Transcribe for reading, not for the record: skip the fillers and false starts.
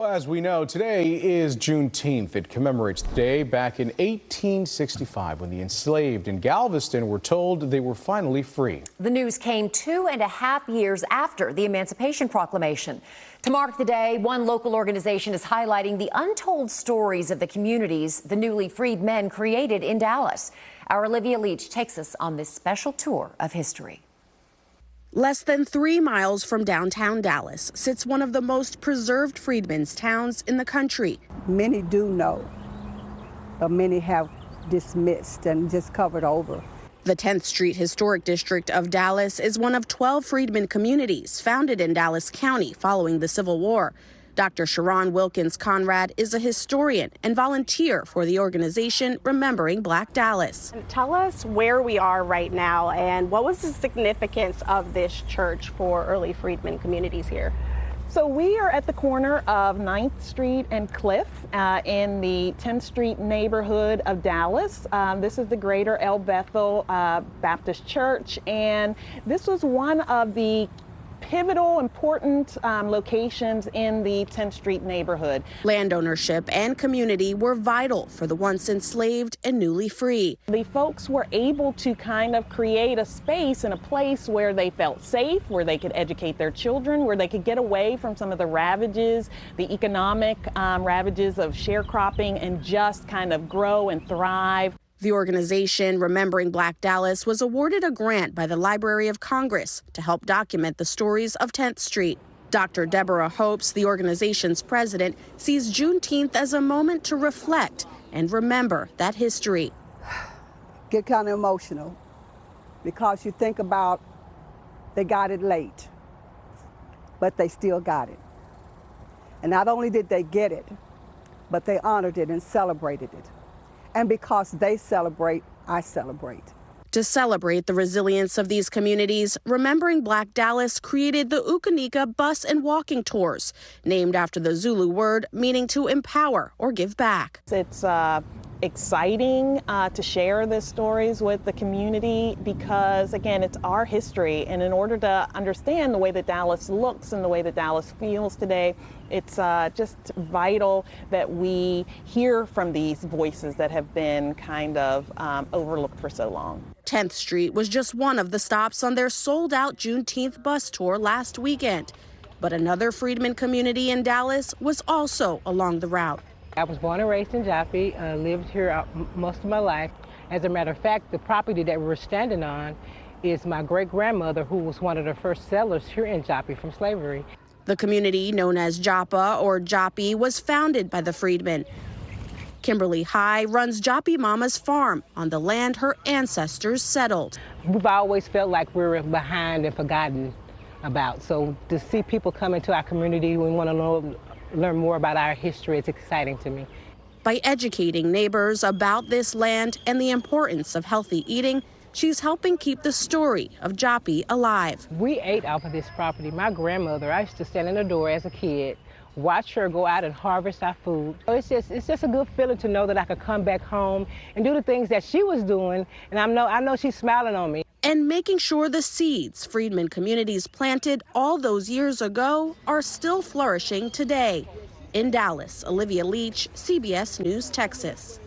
As we know, today is Juneteenth. It commemorates the day back in 1865 when the enslaved in Galveston were told they were finally free. The news came 2.5 years after the Emancipation Proclamation. To mark the day, one local organization is highlighting the untold stories of the communities the newly freed men created in Dallas. Our Olivia Leach takes us on this special tour of history. Less than 3 miles from downtown Dallas sits one of the most preserved freedmen's towns in the country. Many do know, but many have dismissed and just covered over. The 10th Street Historic District of Dallas is one of 12 freedmen communities founded in Dallas County following the Civil War. Dr. Sharon Wilkins Conrad is a historian and volunteer for the organization Remembering Black Dallas. Tell us where we are right now and what was the significance of this church for early freedmen communities here? So we are at the corner of 9th Street and Cliff in the 10th Street neighborhood of Dallas. This is the Greater El Bethel Baptist Church, and this was one of the pivotal, important locations in the 10th Street neighborhood. Land ownership and community were vital for the once enslaved and newly free. The folks were able to kind of create a space and a place where they felt safe, where they could educate their children, where they could get away from some of the ravages, the economic ravages of sharecropping, and just kind of grow and thrive. The organization Remembering Black Dallas was awarded a grant by the Library of Congress to help document the stories of 10th Street. Dr. Deborah Hopes, the organization's president, sees Juneteenth as a moment to reflect and remember that history. Get kind of emotional because you think about they got it late, but they still got it. And not only did they get it, but they honored it and celebrated it. And because they celebrate, I celebrate. To celebrate the resilience of these communities, Remembering Black Dallas created the Ukanika Bus and Walking Tours, named after the Zulu word meaning to empower or give back. It's exciting to share the stories with the community because, again, it's our history. And in order to understand the way that Dallas looks and the way that Dallas feels today, it's just vital that we hear from these voices that have been kind of overlooked for so long. 10th Street was just one of the stops on their sold-out Juneteenth bus tour last weekend. But another freedmen community in Dallas was also along the route. I was born and raised in Joppy, lived here most of my life. As a matter of fact, the property that we're standing on is my great-grandmother, who was one of the first settlers here in Joppy from slavery. The community, known as Joppa or Joppy, was founded by the freedmen. Kimberly High runs Joppy Mama's farm on the land her ancestors settled. We've always felt like we were behind and forgotten about. So to see people come into our community, we want to learn more about our history. It's exciting to me. By educating neighbors about this land and the importance of healthy eating, she's helping keep the story of Joppy alive. We ate off of this property. My grandmother, I used to stand in the door as a kid, watch her go out and harvest our food. It's just a good feeling to know that I could come back home and do the things that she was doing, and I know she's smiling on me. And making sure the seeds freedmen communities planted all those years ago are still flourishing today. In Dallas, Olivia Leach, CBS News, Texas.